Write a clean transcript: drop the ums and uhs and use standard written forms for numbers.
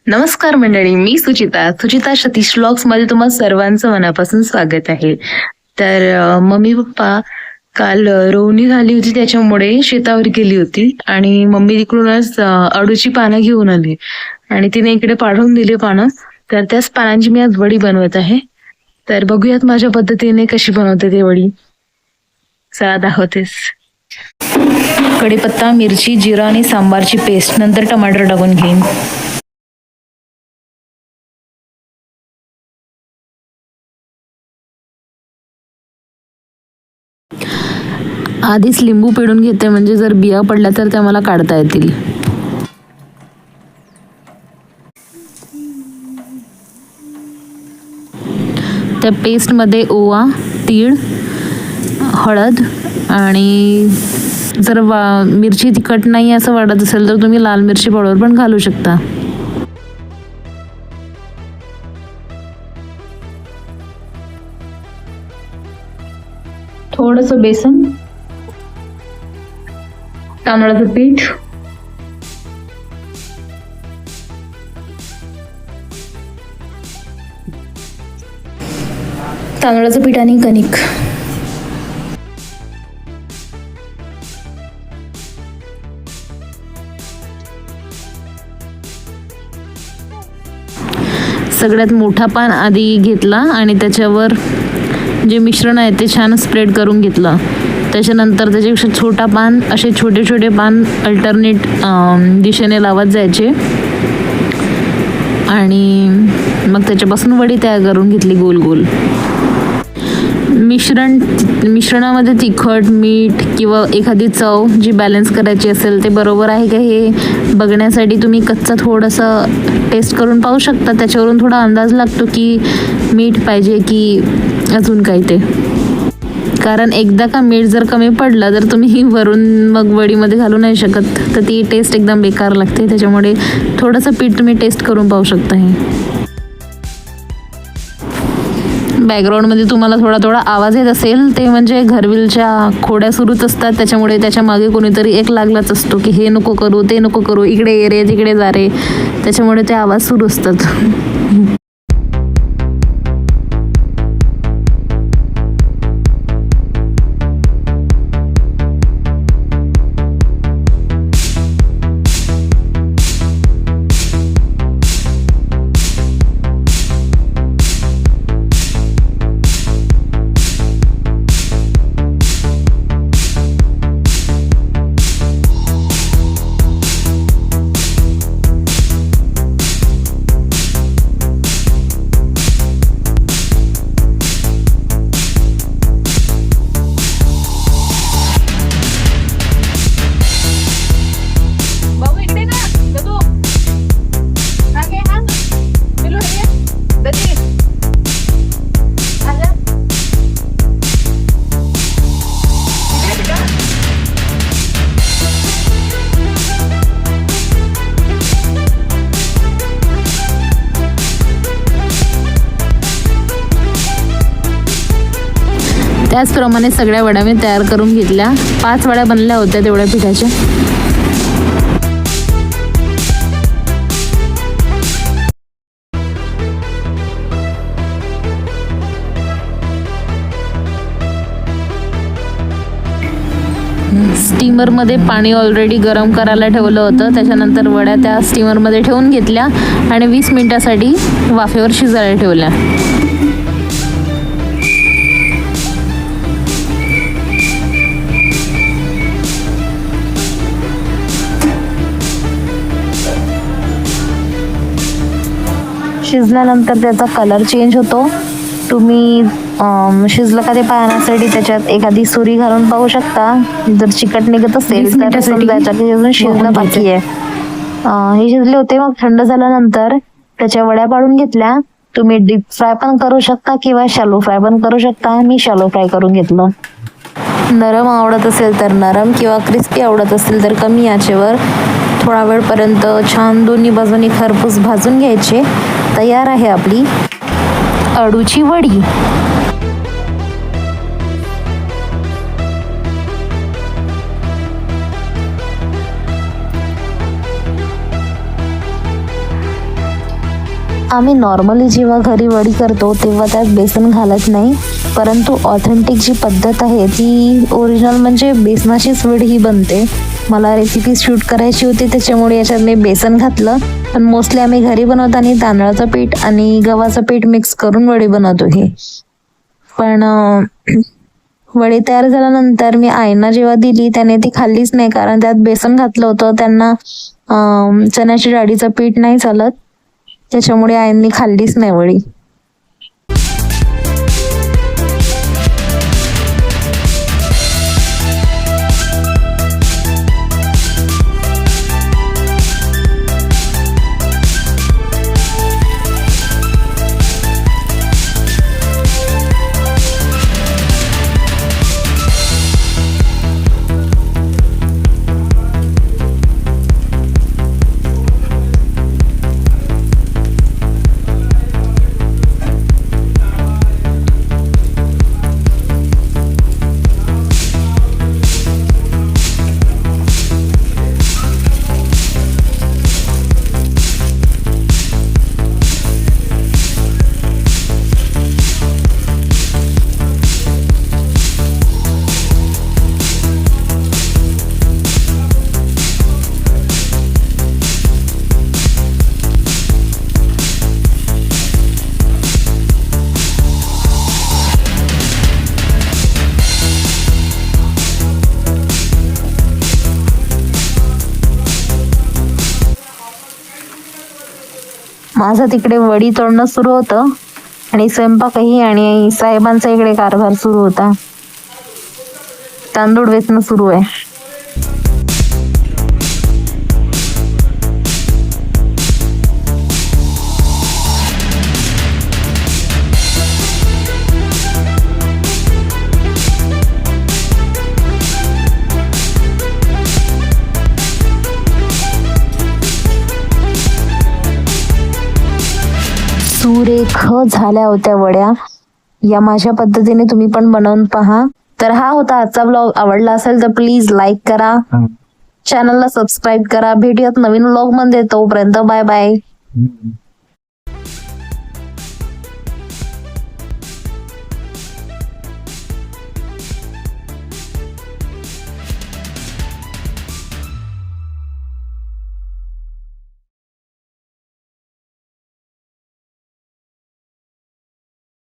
नमस्कार मंडळी, मी सुचिता सतीश व्लॉग्स मध्ये तुम्हा सर्वांचं मनापासून स्वागत आहे. तर मम्मी पप्पा काल रोवणी झाली होती, त्याच्यामुळे शेतावर गेली होती आणि मम्मी तिकडूनच अडूची पानं घेऊन आली आणि तिने इकडे पाठवून दिली पानं. तर त्याच पानांची मी आज वडी बनवत आहे. तर बघूयात माझ्या पद्धतीने कशी बनवते ती वडी. चला दाखवतेस. कढीपत्ता, मिरची, जिरा आणि सांबारची पेस्ट, नंतर टमाटर टाकून घेईन. आधीच लिंबू पिळून घेते, म्हणजे जर बिया पडल्या तर त्या मला काढता येतील. त्या पेस्टमध्ये ओवा, तीळ, हळद आणि जर मिरची तिखट नाही असं वाटत असेल तर तुम्ही लाल मिरची पावडर पण घालू शकता. थोडंसं बेसन, तांदळाचं पीठ, आणि कणिक. सगळ्यात मोठा पान आधी घेतला आणि त्याच्यावर जे मिश्रण आहे ते छान स्प्रेड करून घेतलं. त्याच्यानंतर त्याच्यापेक्षा छोटा पान, असे छोटे छोटे पान अल्टरनेट दिशेने लावत जायचे आणि मग त्याच्यापासून वडी तयार करून घेतली गोल गोल. मिश्रणामध्ये तिखट, मीठ किंवा एखादी चव जी बॅलन्स करायची असेल ते बरोबर आहे का हे बघण्यासाठी तुम्ही कच्चा थोडंसं टेस्ट करून पाहू शकता. त्याच्यावरून थोडा अंदाज लागतो की मीठ पाहिजे की अजून काही ते. कारण एकदा का मीठ जर कमी पडलं तर तुम्ही वरून मग वडीमध्ये घालू नाही शकत, तर ती टेस्ट एकदम बेकार लागते. त्याच्यामुळे थोडंसं पीठ तुम्ही टेस्ट करून पाहू शकता. हे बॅकग्राऊंडमध्ये तुम्हाला थोडा थोडा आवाज येत असेल, ते म्हणजे घरविलच्या खोड्या सुरूच असतात. त्याच्यामुळे त्याच्या मागे कोणीतरी एक लागलाच असतो की हे नको करू, ते नको करू, इकडे ये रे, तिकडे जा रे. त्याच्यामुळे ते आवाज सुरू असतात. त्याचप्रमाणे सगळ्या वड्या मी तयार करून घेतल्या. 5 वड्या बनल्या होत्या तेवढ्या पिठाच्या. स्टीमरमध्ये पाणी ऑलरेडी गरम करायला ठेवलं होतं. त्याच्यानंतर वड्या त्या स्टीमरमध्ये ठेवून घेतल्या आणि 20 मिनिटासाठी वाफेवर शिजायला ठेवल्या. शिजल्यानंतर त्याचा कलर चेंज होतो. तुम्ही शिजलं का ते पाहण्यासाठी त्याच्यात एखादी सुरी घालून पाहू शकता. जर चिकट निघत असेल तर समजायचं की अजून शिजणं बाकी आहे. हे शिजले होते. मग थंड झाल्यानंतर त्याच्या वड्या पाडून घेतल्या. तुम्ही डीप फ्राय पण करू शकता किंवा शॅलो फ्राय पण करू शकता. मी शॅलो फ्राय करून घेतलं. नरम आवडत असेल तर नरम किंवा क्रिस्पी आवडत असेल तर कमी आचेवर थोडा वेळपर्यंत छान दोन्ही बाजूनी खरपूस भाजून घ्यायचे. तयार आहे आपली अडूची वडी. आम्ही नॉर्मली जेव्हा घरी वडी करतो तेव्हा त्यात बेसन घालत नाही, परंतु ऑथेंटिक जी पद्धत आहे ती ओरिजिनल म्हणजे बेसनाचीच वडी ही बनते. मला रेसिपी शूट करायची होती त्याच्यामुळे याच्यात मी बेसन घातलं, पण मोस्टली आम्ही घरी बनवताना तांदळाचं पीठ आणि गव्हाचं पीठ मिक्स करून वडी बनवतो हे. पण वडी तयार झाल्यानंतर मी आईंना जेव्हा दिली त्याने ती खाल्लीच नाही, कारण त्यात बेसन घातलं होतं. त्यांना चण्याच्या डाळीचं पीठ नाही चालत, त्याच्यामुळे आईंनी खाल्लीच नाही वडी. माझं तिकडे वडी तोडणं सुरू होतं आणि स्वयंपाकही, आणि साहेबांचा इकडे कारभार सुरू होता. तांदूळ वेचणं सुरू आहे. सुरेख झाल्या होत्या वड्या. या माझ्या पद्धतीने तुम्ही पण बनवून पहा. तर हा होता आजचा ब्लॉग. आवडला असेल तर प्लीज लाईक करा, चॅनलला सबस्क्राईब करा. भेटूयात नवीन ब्लॉग मध्ये. तोपर्यंत बाय बाय.